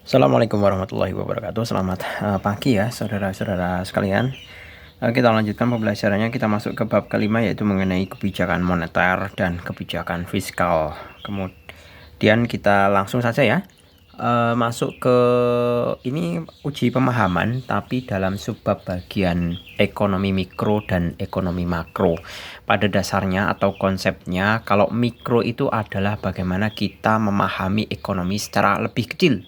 Assalamualaikum warahmatullahi wabarakatuh. Selamat pagi ya saudara-saudara sekalian. Kita lanjutkan pembelajarannya. Kita masuk ke bab kelima, yaitu mengenai kebijakan moneter dan kebijakan fiskal. Kemudian kita langsung saja ya masuk ke ini uji pemahaman, tapi dalam subbab bagian ekonomi mikro dan ekonomi makro. Pada dasarnya atau konsepnya, kalau mikro itu adalah bagaimana kita memahami ekonomi secara lebih kecil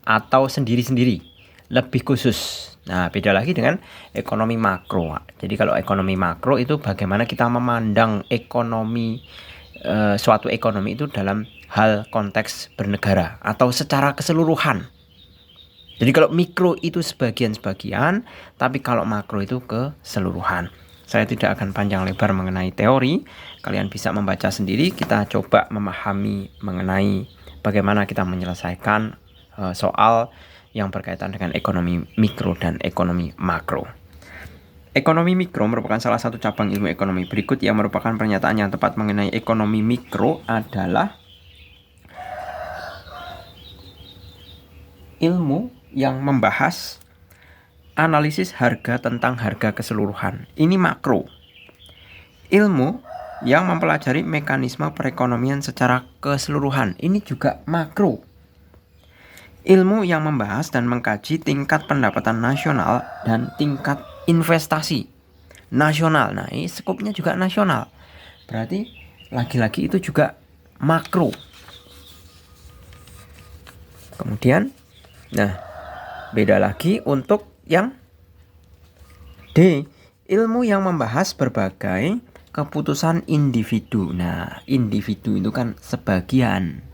atau sendiri-sendiri, lebih khusus. Nah, beda lagi dengan ekonomi makro. Jadi kalau ekonomi makro itu bagaimana kita memandang ekonomi, suatu ekonomi itu dalam hal konteks bernegara atau secara keseluruhan. Jadi kalau mikro itu sebagian-sebagian, tapi kalau makro itu keseluruhan. Saya tidak akan panjang lebar mengenai teori, kalian bisa membaca sendiri. Kita coba memahami mengenai bagaimana kita menyelesaikan soal yang berkaitan dengan ekonomi mikro dan ekonomi makro. Ekonomi mikro merupakan salah satu cabang ilmu ekonomi. Berikut yang merupakan pernyataan yang tepat mengenai ekonomi mikro adalah ilmu yang membahas analisis harga tentang harga keseluruhan. Ini makro. Ilmu yang mempelajari mekanisme perekonomian secara keseluruhan. Ini juga makro. Ilmu yang membahas dan mengkaji tingkat pendapatan nasional dan tingkat investasi nasional. Nah, ini skopnya juga nasional. Berarti lagi-lagi itu juga makro. Kemudian, nah, beda lagi untuk yang D, ilmu yang membahas berbagai keputusan individu. Nah, individu itu kan sebagian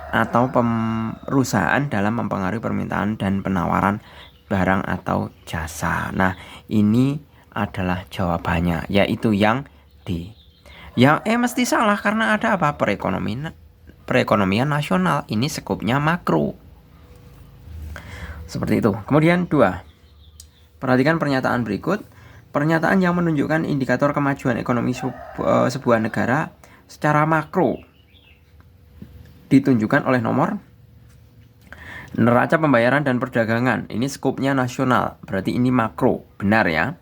atau perusahaan dalam mempengaruhi permintaan dan penawaran barang atau jasa. Nah, ini adalah jawabannya, yaitu yang D. Yang E mesti salah karena ada apa? Perekonomian nasional. Ini skopnya makro. Seperti itu. Kemudian 2. Perhatikan pernyataan berikut. Pernyataan yang menunjukkan indikator kemajuan ekonomi sebuah negara secara makro ditunjukkan oleh nomor neraca pembayaran dan perdagangan. Ini skopnya nasional, berarti ini makro. Benar ya.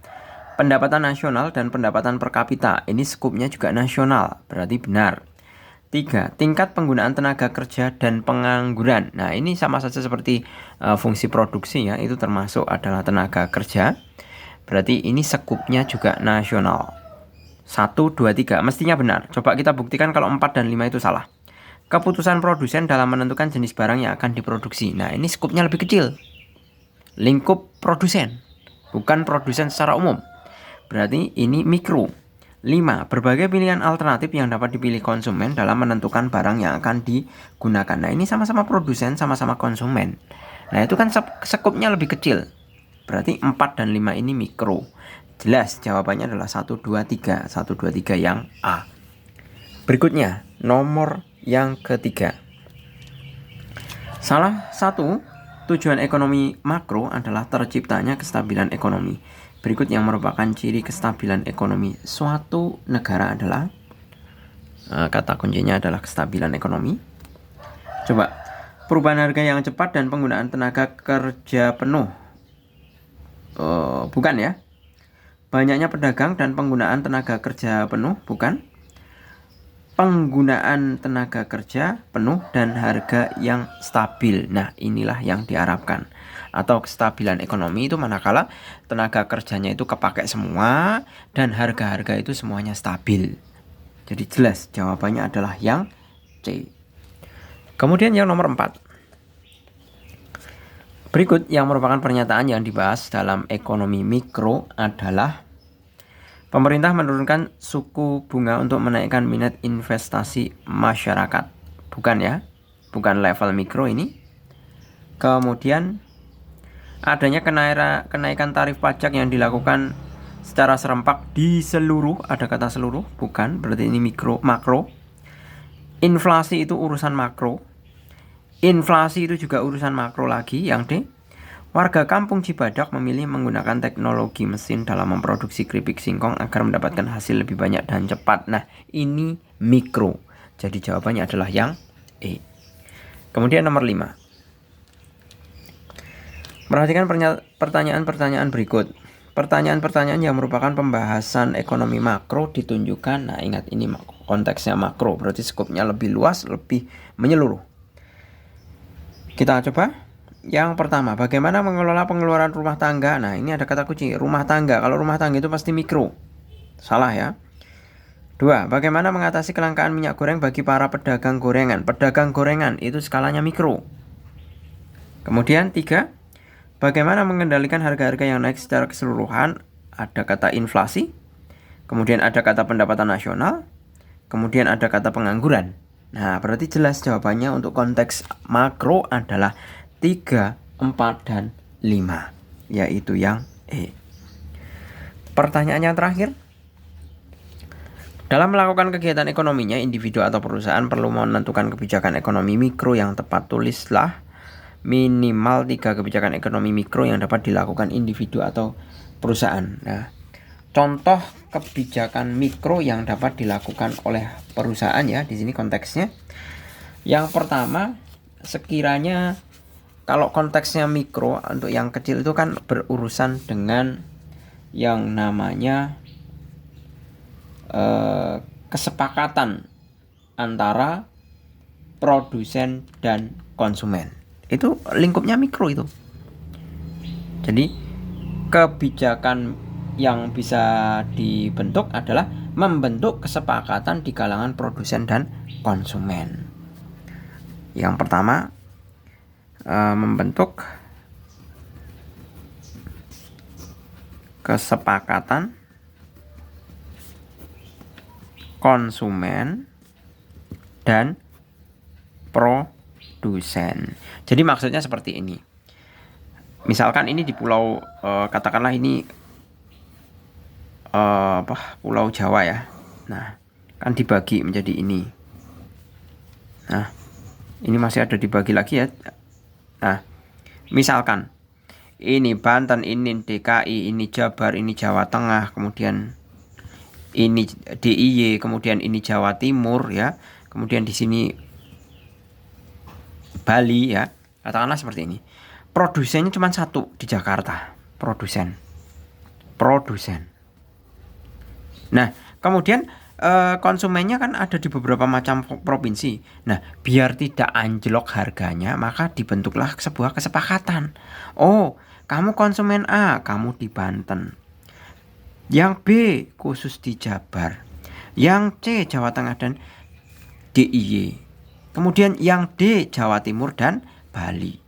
Pendapatan nasional dan pendapatan per kapita. Ini skopnya juga nasional, berarti benar. 3. Tingkat penggunaan tenaga kerja dan pengangguran. Nah, ini sama saja seperti fungsi produksi ya. Itu termasuk adalah tenaga kerja. Berarti ini skopnya juga nasional. 1, 2, 3. Mestinya benar. Coba kita buktikan kalau 4 dan 5 itu salah. Keputusan produsen dalam menentukan jenis barang yang akan diproduksi. Nah, ini skupnya lebih kecil. Lingkup produsen, bukan produsen secara umum. Berarti ini mikro. 5. Berbagai pilihan alternatif yang dapat dipilih konsumen dalam menentukan barang yang akan digunakan. Nah, ini sama-sama produsen, sama-sama konsumen. Nah, itu kan skupnya lebih kecil. Berarti 4 dan 5 ini mikro. Jelas jawabannya adalah 1, 2, 3. 1, 2, 3 yang A. Berikutnya, nomor yang ketiga. Salah satu tujuan ekonomi makro adalah terciptanya kestabilan ekonomi. Berikut yang merupakan ciri kestabilan ekonomi suatu negara adalah, kata kuncinya adalah kestabilan ekonomi. Coba, perubahan harga yang cepat dan penggunaan tenaga kerja penuh. Bukan ya. Banyaknya pedagang dan penggunaan tenaga kerja penuh, bukan. Penggunaan tenaga kerja penuh dan harga yang stabil. Nah, inilah yang diharapkan. Atau kestabilan ekonomi itu manakala tenaga kerjanya itu kepakai semua dan harga-harga itu semuanya stabil. Jadi jelas jawabannya adalah yang C. Kemudian yang nomor 4. Berikut yang merupakan pernyataan yang dibahas dalam ekonomi mikro adalah pemerintah menurunkan suku bunga untuk menaikkan minat investasi masyarakat. Bukan ya, bukan level mikro ini. Kemudian adanya kenaikan tarif pajak yang dilakukan secara serempak di seluruh, ada kata seluruh, bukan, berarti ini makro. Inflasi itu urusan makro. Inflasi itu juga urusan makro lagi, yang D. Warga kampung Cibadak memilih menggunakan teknologi mesin dalam memproduksi keripik singkong agar mendapatkan hasil lebih banyak dan cepat. Nah, ini mikro. Jadi jawabannya adalah yang E. Kemudian nomor 5. Perhatikan pertanyaan-pertanyaan berikut. Pertanyaan-pertanyaan yang merupakan pembahasan ekonomi makro ditunjukkan. Nah, ingat ini konteksnya makro, berarti skopnya lebih luas, lebih menyeluruh. Kita coba. Yang pertama, bagaimana mengelola pengeluaran rumah tangga? Nah, ini ada kata kunci, rumah tangga. Kalau rumah tangga itu pasti mikro. Salah ya. 2. Bagaimana mengatasi kelangkaan minyak goreng bagi para pedagang gorengan? Pedagang gorengan itu skalanya mikro. Kemudian 3. Bagaimana mengendalikan harga-harga yang naik secara keseluruhan? Ada kata inflasi, kemudian ada kata pendapatan nasional, kemudian ada kata pengangguran. Nah, berarti jelas jawabannya untuk konteks makro adalah 3, 4, dan 5, yaitu yang E. Pertanyaan yang terakhir. Dalam melakukan kegiatan ekonominya, individu atau perusahaan perlu menentukan kebijakan ekonomi mikro yang tepat. Tulislah minimal 3 kebijakan ekonomi mikro yang dapat dilakukan individu atau perusahaan. Nah, contoh kebijakan mikro yang dapat dilakukan oleh perusahaan ya, di sini konteksnya. Yang pertama, sekiranya kalau konteksnya mikro untuk yang kecil itu kan berurusan dengan yang namanya kesepakatan antara produsen dan konsumen. Itu lingkupnya mikro itu. Jadi kebijakan yang bisa dibentuk adalah membentuk kesepakatan di kalangan produsen dan konsumen. Yang pertama, membentuk kesepakatan konsumen dan produsen. Jadi maksudnya seperti ini. Misalkan ini di pulau, katakanlah ini Pulau Jawa ya. Nah, kan dibagi menjadi ini. Nah, ini masih ada dibagi lagi ya. Nah, misalkan ini Banten, ini DKI, ini Jabar, ini Jawa Tengah, kemudian ini DIY, kemudian ini Jawa Timur ya. Kemudian di sini Bali ya. Katakanlah seperti ini. Produsennya cuma satu di Jakarta. Produsen. Nah, kemudian konsumennya kan ada di beberapa macam provinsi. Nah, biar tidak anjlok harganya, maka dibentuklah sebuah kesepakatan. Oh, kamu konsumen A, kamu di Banten. Yang B khusus di Jabar. Yang C Jawa Tengah dan DIY. Kemudian yang D Jawa Timur dan Bali.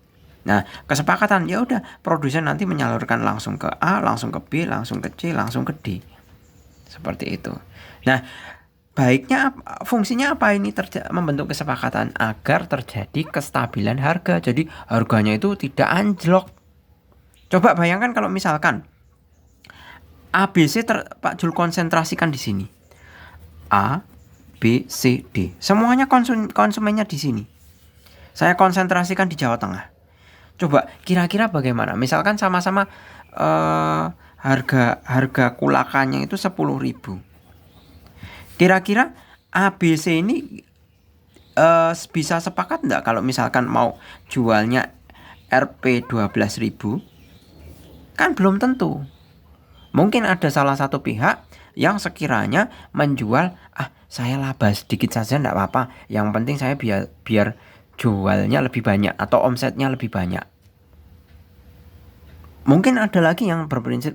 Nah, kesepakatan ya udah produsen nanti menyalurkan langsung ke A, langsung ke B, langsung ke C, langsung ke D. Seperti itu. Nah, baiknya fungsinya apa ini membentuk kesepakatan agar terjadi kestabilan harga. Jadi harganya itu tidak anjlok. Coba bayangkan kalau misalkan ABC Pak Jul konsentrasikan di sini. A, B, C, D. Semuanya konsumennya di sini. Saya konsentrasikan di Jawa Tengah. Coba kira-kira bagaimana? Misalkan sama-sama harga kulakannya itu 10.000. Kira-kira ABC ini bisa sepakat enggak kalau misalkan mau jualnya Rp 12.000? Kan belum tentu. Mungkin ada salah satu pihak yang sekiranya menjual, saya laba sedikit saja enggak apa-apa. Yang penting saya biar jualnya lebih banyak atau omsetnya lebih banyak. Mungkin ada lagi yang berprinsip,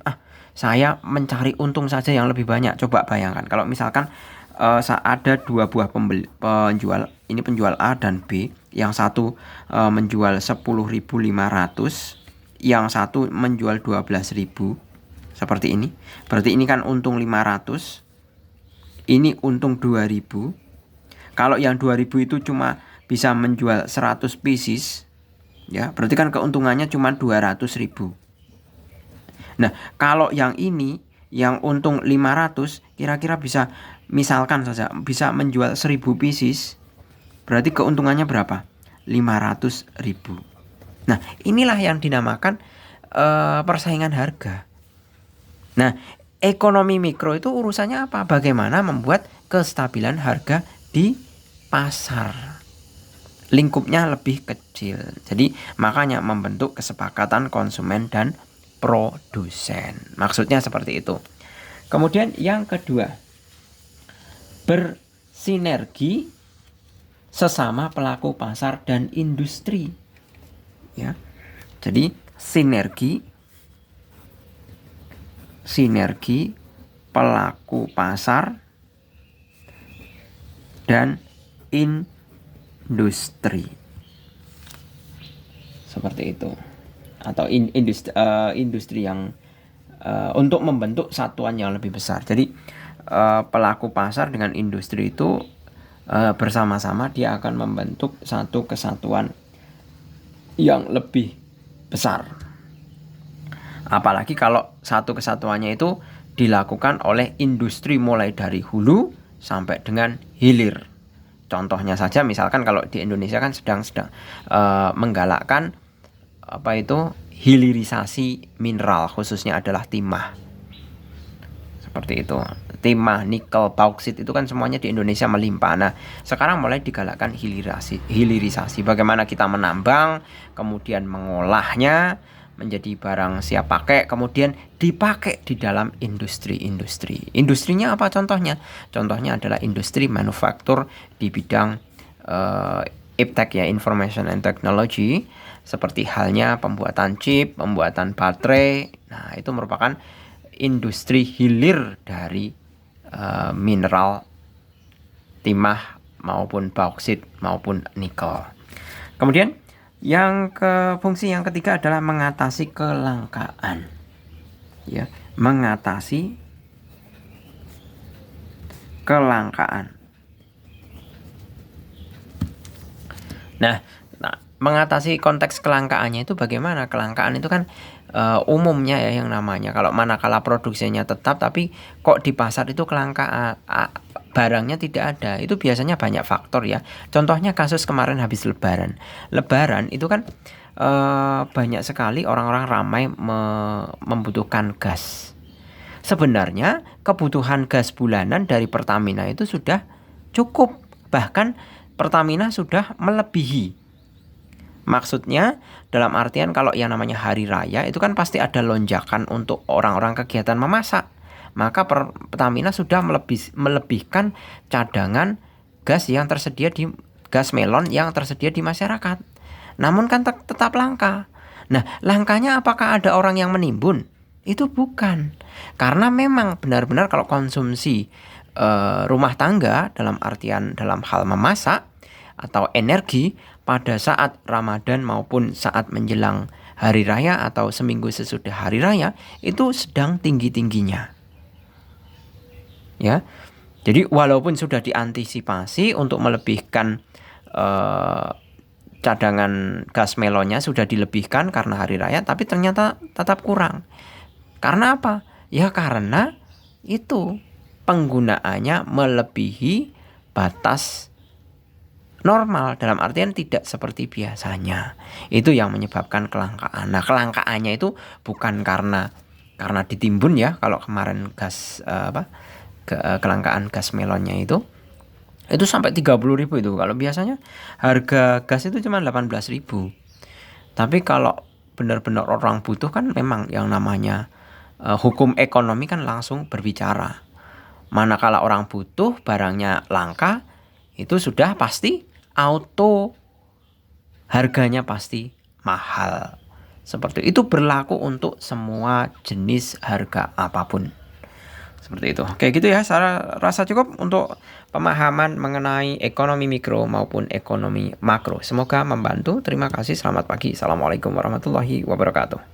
saya mencari untung saja yang lebih banyak. Coba bayangkan kalau misalkan ada dua buah penjual, ini penjual A dan B. Yang satu menjual 10.500, yang satu menjual 12.000. Seperti ini. Berarti ini kan untung 500. Ini untung 2.000. Kalau yang 2.000 itu cuma bisa menjual 100 pieces, ya, berarti kan keuntungannya cuma 200.000. Nah, kalau yang ini yang untung 500, kira-kira bisa, misalkan saja bisa menjual 1.000 pieces, berarti keuntungannya berapa? 500.000. Nah, inilah yang dinamakan persaingan harga. Nah, ekonomi mikro itu urusannya apa? Bagaimana membuat kestabilan harga di pasar. lingkupnya lebih kecil. Jadi makanya membentuk kesepakatan konsumen dan produsen. Maksudnya seperti itu. Kemudian yang kedua, bersinergi sesama pelaku pasar dan industri. Ya. Jadi sinergi pelaku pasar dan industri. Seperti itu. Atau industri yang untuk membentuk satuan yang lebih besar. Jadi pelaku pasar dengan industri itu bersama-sama dia akan membentuk satu kesatuan yang lebih besar. Apalagi kalau satu kesatuannya itu dilakukan oleh industri mulai dari hulu sampai dengan hilir. Contohnya saja misalkan kalau di Indonesia kan sedang menggalakkan hilirisasi mineral, khususnya adalah timah. Seperti itu. Timah, nikel, bauksit itu kan semuanya di Indonesia melimpah. Nah, sekarang mulai digalakkan hilirisasi. Bagaimana kita menambang, kemudian mengolahnya menjadi barang siap pakai, kemudian dipakai di dalam industri. Industrinya apa contohnya? Contohnya adalah industri manufaktur di bidang IPTEC ya, Information and Technology, seperti halnya pembuatan chip, pembuatan baterai. Nah, itu merupakan industri hilir dari mineral timah maupun bauksit maupun nikel. Kemudian fungsi yang ketiga adalah mengatasi kelangkaan. Ya, mengatasi kelangkaan. Nah, mengatasi konteks kelangkaannya itu bagaimana? Kelangkaan itu kan umumnya ya yang namanya kalau manakala produksinya tetap tapi kok di pasar itu kelangkaan barangnya tidak ada, itu biasanya banyak faktor ya. Contohnya kasus kemarin habis lebaran itu kan banyak sekali orang-orang ramai membutuhkan gas. Sebenarnya kebutuhan gas bulanan dari Pertamina itu sudah cukup, bahkan Pertamina sudah melebihi. Maksudnya dalam artian kalau yang namanya hari raya itu kan pasti ada lonjakan untuk orang-orang kegiatan memasak. Maka Pertamina sudah melebihkan cadangan gas melon yang tersedia di masyarakat. Namun kan tetap langka. Nah, langkanya apakah ada orang yang menimbun? Itu bukan. Karena memang benar-benar kalau konsumsi rumah tangga dalam hal memasak atau energi pada saat Ramadan maupun saat menjelang hari raya atau seminggu sesudah hari raya itu sedang tinggi-tingginya. Ya. Jadi walaupun sudah diantisipasi untuk melebihkan cadangan gas melonnya sudah dilebihkan karena hari raya, tapi ternyata tetap kurang. Karena apa? Ya karena itu penggunaannya melebihi batas normal, dalam artian tidak seperti biasanya. Itu yang menyebabkan kelangkaan. Nah, kelangkaannya itu bukan karena ditimbun ya. Kalau kemarin kelangkaan gas melonnya itu sampai 30.000 itu. Kalau biasanya harga gas itu cuma 18.000. Tapi kalau benar-benar orang butuh kan memang yang namanya hukum ekonomi kan langsung berbicara. Manakala orang butuh, barangnya langka, itu sudah pasti auto harganya pasti mahal. Seperti itu berlaku untuk semua jenis harga apapun. Seperti itu. Oke gitu ya, saya rasa cukup untuk pemahaman mengenai ekonomi mikro maupun ekonomi makro. Semoga membantu. Terima kasih. Selamat pagi. Assalamualaikum warahmatullahi wabarakatuh.